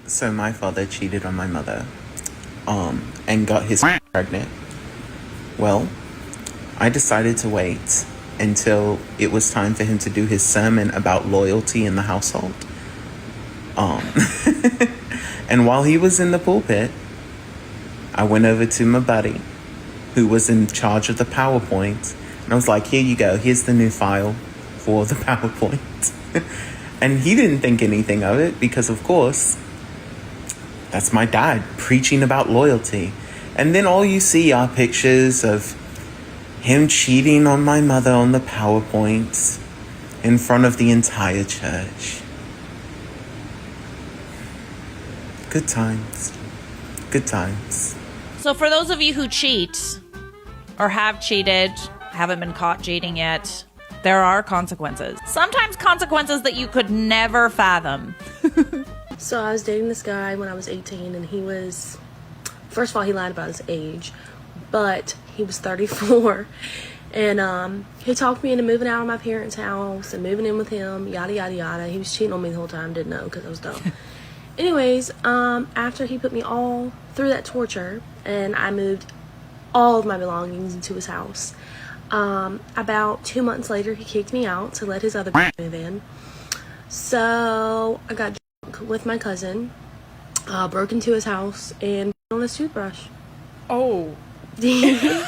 So my father cheated on my mother, and got his pregnant. Well, I decided to wait until it was time for him to do his sermon about loyalty in the household. And while he was in the pulpit, I went over to my buddy who was in charge of the PowerPoint, and I was like, here you go, here's the new file for the PowerPoint. And he didn't think anything of it because, of course, that's my dad preaching about loyalty. And then all you see are pictures of him cheating on my mother on the PowerPoint in front of the entire church. Good times. Good times. So for those of you who cheat or have cheated, haven't been caught cheating yet, there are consequences. Sometimes consequences that you could never fathom. So I was dating this guy when I was 18, and he was, first of all, he lied about his age, but he was 34. And he talked me into moving out of my parents' house and moving in with him, yada, yada, yada. He was cheating on me the whole time, didn't know because I was dumb. Anyways, after he put me all through that torture, and I moved all of my belongings into his house, about 2 months later, he kicked me out to let his other move in. So I got drunk with my cousin, broke into his house, and on his toothbrush. Oh. And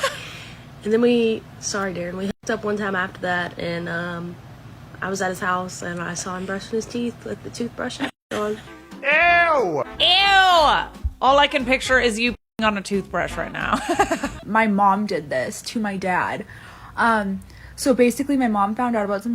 then we hooked up one time after that, and I was at his house, and I saw him brushing his teeth with the toothbrush on. Ew! Ew! All I can picture is you on a toothbrush right now. My mom did this to my dad. So basically my mom found out about some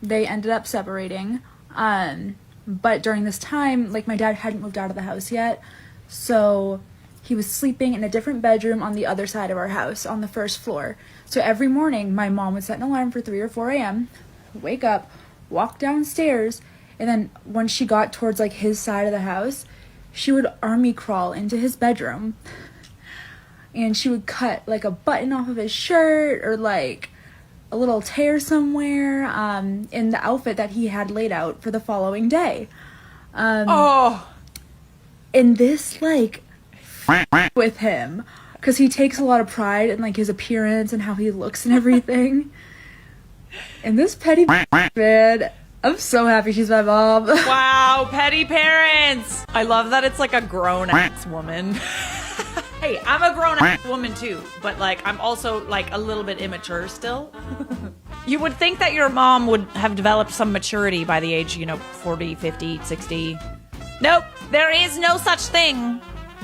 they ended up separating. But during this time, like, my dad hadn't moved out of the house yet. So he was sleeping in a different bedroom on the other side of our house on the first floor. So every morning my mom would set an alarm for 3 or 4 a.m., wake up, walk downstairs, and then when she got towards like his side of the house, she would army crawl into his bedroom. And she would cut like a button off of his shirt or like a little tear somewhere in the outfit that he had laid out for the following day. And this like with him because he takes a lot of pride in like his appearance and how he looks and everything. And this petty man, I'm so happy she's my mom. Wow, petty parents. I love that it's like a grown-ass woman. Hey, I'm a grown-ass woman too, but like I'm also like a little bit immature still. You would think that your mom would have developed some maturity by the age, 40, 50, 60. Nope, there is no such thing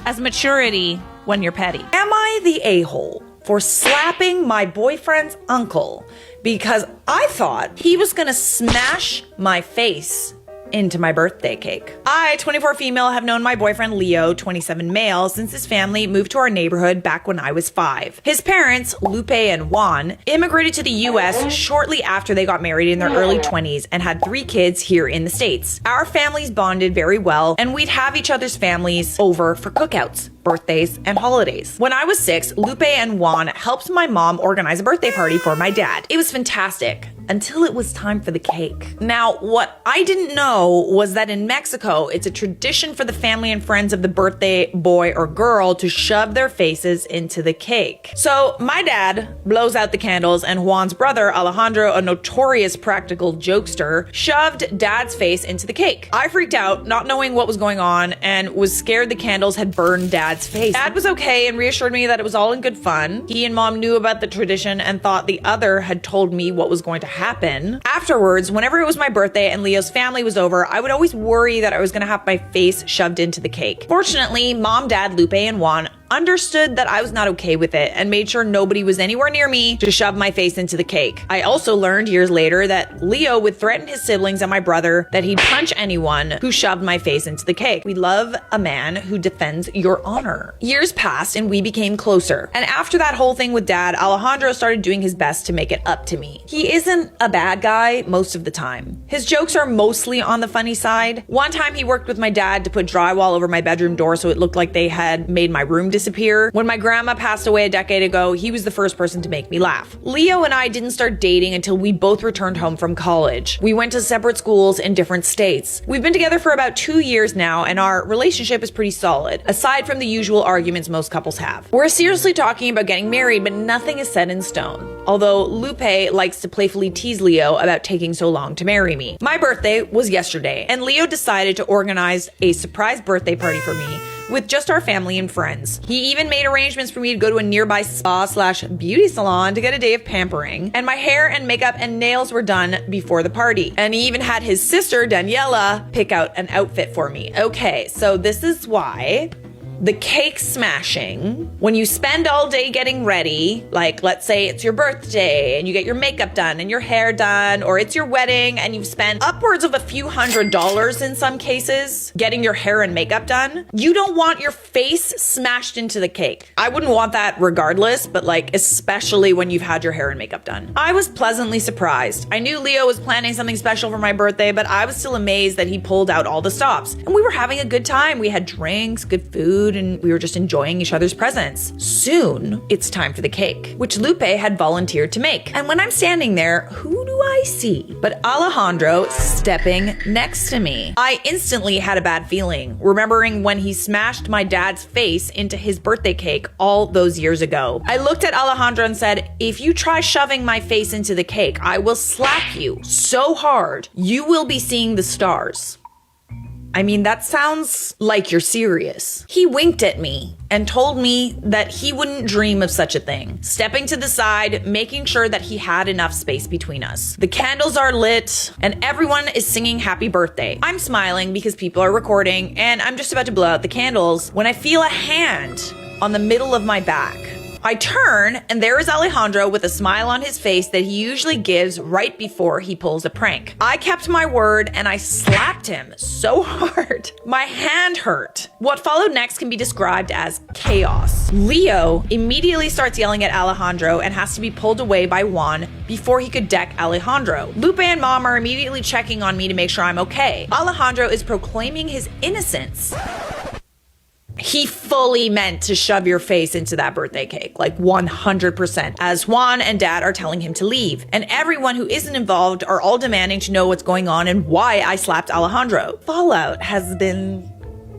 as maturity when you're petty. Am I the a-hole for slapping my boyfriend's uncle because I thought he was gonna smash my face into my birthday cake? I, 24 female, have known my boyfriend Leo, 27 male, since his family moved to our neighborhood back when I was 5. His parents, Lupe and Juan, immigrated to the US shortly after they got married in their early 20s and had 3 kids here in the States. Our families bonded very well, and we'd have each other's families over for cookouts, birthdays, and holidays. When I was 6, Lupe and Juan helped my mom organize a birthday party for my dad. It was fantastic until it was time for the cake. Now, what I didn't know was that in Mexico, it's a tradition for the family and friends of the birthday boy or girl to shove their faces into the cake. So my dad blows out the candles, and Juan's brother, Alejandro, a notorious practical jokester, shoved dad's face into the cake. I freaked out, not knowing what was going on, and was scared the candles had burned dad's face. Dad was okay and reassured me that it was all in good fun. He and mom knew about the tradition and thought the other had told me what was going to happen. Afterwards, whenever it was my birthday and Leo's family was over, I would always worry that I was gonna have my face shoved into the cake. Fortunately, mom, dad, Lupe, and Juan understood that I was not okay with it and made sure nobody was anywhere near me to shove my face into the cake. I also learned years later that Leo would threaten his siblings and my brother that he'd punch anyone who shoved my face into the cake. We love a man who defends your honor. Years passed and we became closer. And after that whole thing with dad, Alejandro started doing his best to make it up to me. He isn't a bad guy most of the time. His jokes are mostly on the funny side. One time he worked with my dad to put drywall over my bedroom door so it looked like they had made my room disappear. disappear. When my grandma passed away a decade ago, he was the first person to make me laugh. Leo and I didn't start dating until we both returned home from college. We went to separate schools in different states. We've been together for about 2 years now, and our relationship is pretty solid, aside from the usual arguments most couples have. We're seriously talking about getting married, but nothing is set in stone. Although Lupe likes to playfully tease Leo about taking so long to marry me. My birthday was yesterday, and Leo decided to organize a surprise birthday party for me with just our family and friends. He even made arrangements for me to go to a nearby spa/beauty salon to get a day of pampering, and my hair and makeup and nails were done before the party. And he even had his sister, Daniela, pick out an outfit for me. Okay, so this is why the cake smashing, when you spend all day getting ready, like let's say it's your birthday and you get your makeup done and your hair done, or it's your wedding and you've spent upwards of a few $100s in some cases getting your hair and makeup done, you don't want your face smashed into the cake. I wouldn't want that regardless, but like especially when you've had your hair and makeup done. I was pleasantly surprised. I knew Leo was planning something special for my birthday, but I was still amazed that he pulled out all the stops. And we were having a good time. We had drinks, good food, and we were just enjoying each other's presence. Soon, it's time for the cake, which Lupe had volunteered to make. And when I'm standing there, who do I see but Alejandro stepping next to me? I instantly had a bad feeling, remembering when he smashed my dad's face into his birthday cake all those years ago. I looked at Alejandro and said, if you try shoving my face into the cake, I will slap you so hard, you will be seeing the stars. I mean, that sounds like you're serious. He winked at me and told me that he wouldn't dream of such a thing, stepping to the side, making sure that he had enough space between us. The candles are lit and everyone is singing happy birthday. I'm smiling because people are recording and I'm just about to blow out the candles when I feel a hand on the middle of my back. I turn, and there is Alejandro with a smile on his face that he usually gives right before he pulls a prank. I kept my word, and I slapped him so hard. My hand hurt. What followed next can be described as chaos. Leo immediately starts yelling at Alejandro and has to be pulled away by Juan before he could deck Alejandro. Lupe and Mom are immediately checking on me to make sure I'm okay. Alejandro is proclaiming his innocence. He fully meant to shove your face into that birthday cake, like 100%, as Juan and Dad are telling him to leave. And everyone who isn't involved are all demanding to know what's going on and why I slapped Alejandro. Fallout has been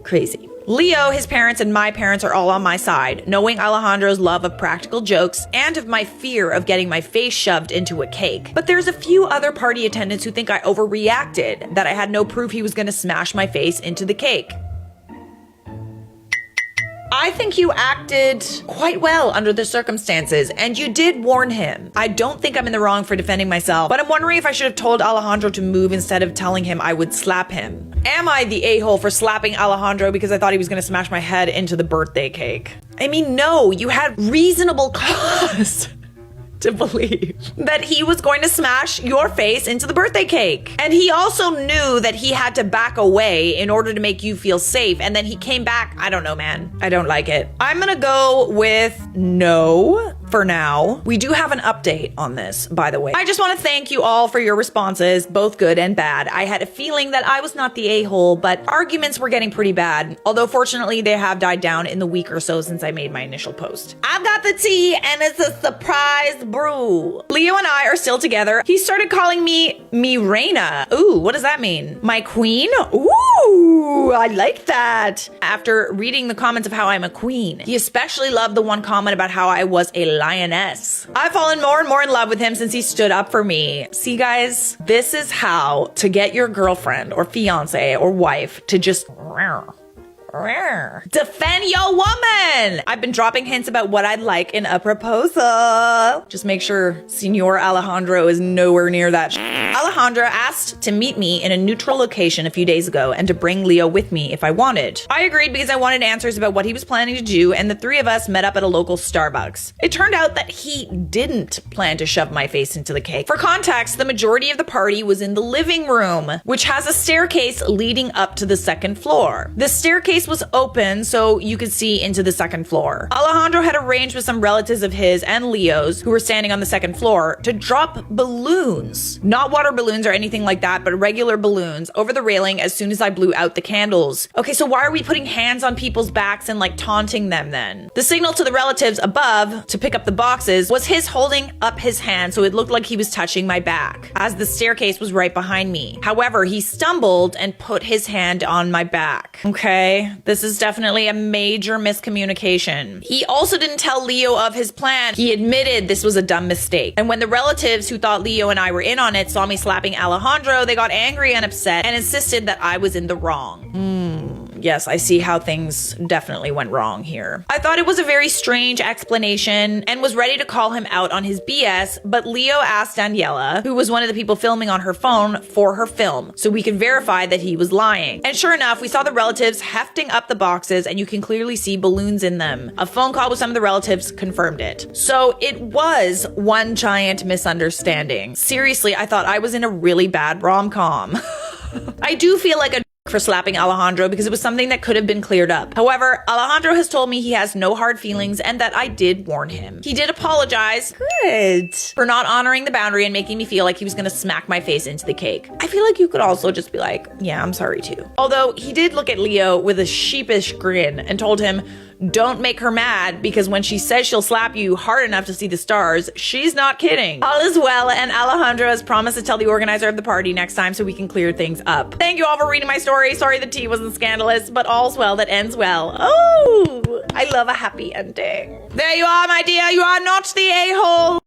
crazy. Leo, his parents, and my parents are all on my side, knowing Alejandro's love of practical jokes and of my fear of getting my face shoved into a cake. But there's a few other party attendants who think I overreacted, that I had no proof he was going to smash my face into the cake. I think you acted quite well under the circumstances, and you did warn him. I don't think I'm in the wrong for defending myself, but I'm wondering if I should have told Alejandro to move instead of telling him I would slap him. Am I the a-hole for slapping Alejandro because I thought he was going to smash my head into the birthday cake? I mean, no, you had reasonable cause to believe that he was going to smash your face into the birthday cake. And he also knew that he had to back away in order to make you feel safe. And then he came back. I don't know, man. I don't like it. I'm gonna go with no for now. We do have an update on this, by the way. I just want to thank you all for your responses, both good and bad. I had a feeling that I was not the a-hole, but arguments were getting pretty bad. Although fortunately they have died down in the week or so since I made my initial post. I've got the tea and it's a surprise brew. Leo and I are still together. He started calling me Reina. Ooh, what does that mean? My queen? Ooh, I like that. After reading the comments of how I'm a queen, he especially loved the one comment about how I was a lioness. I've fallen more and more in love with him since he stood up for me. See guys, this is how to get your girlfriend or fiance or wife to just defend your woman. I've been dropping hints about what I'd like in a proposal. Just make sure Senor Alejandro is nowhere near that. Alejandro asked to meet me in a neutral location a few days ago and to bring Leo with me if I wanted. I agreed because I wanted answers about what he was planning to do, and the three of us met up at a local Starbucks. It turned out that he didn't plan to shove my face into the cake. For context, the majority of the party was in the living room, which has a staircase leading up to the second floor. The staircase staircase was open so you could see into the second floor. Alejandro had arranged with some relatives of his and Leo's who were standing on the second floor to drop balloons. Not water balloons or anything like that, but regular balloons over the railing as soon as I blew out the candles. Okay, so why are we putting hands on people's backs and like taunting them then? The signal to the relatives above to pick up the boxes was his holding up his hand so it looked like he was touching my back, as the staircase was right behind me. However, he stumbled and put his hand on my back. Okay, this is definitely a major miscommunication. He also didn't tell Leo of his plan. He admitted this was a dumb mistake. And when the relatives who thought Leo and I were in on it saw me slapping Alejandro, they got angry and upset and insisted that I was in the wrong. Yes, I see how things definitely went wrong here. I thought it was a very strange explanation and was ready to call him out on his BS, but Leo asked Daniela, who was one of the people filming on her phone, for her film, so we could verify that he was lying. And sure enough, we saw the relatives hefting up the boxes and you can clearly see balloons in them. A phone call with some of the relatives confirmed it. So it was one giant misunderstanding. Seriously, I thought I was in a really bad rom-com. I do feel like a for slapping Alejandro because it was something that could have been cleared up. However, Alejandro has told me he has no hard feelings and that I did warn him. He did apologize. Good. For not honoring the boundary and making me feel like he was gonna smack my face into the cake. I feel like you could also just be like, yeah, I'm sorry too. Although he did look at Leo with a sheepish grin and told him, don't make her mad because when she says she'll slap you hard enough to see the stars, she's not kidding. All is well, and Alejandro has promised to tell the organizer of the party next time so we can clear things up. Thank you all for reading my story. Sorry the tea wasn't scandalous, but all's well that ends well. Oh, I love a happy ending. There you are, my dear. You are not the a-hole.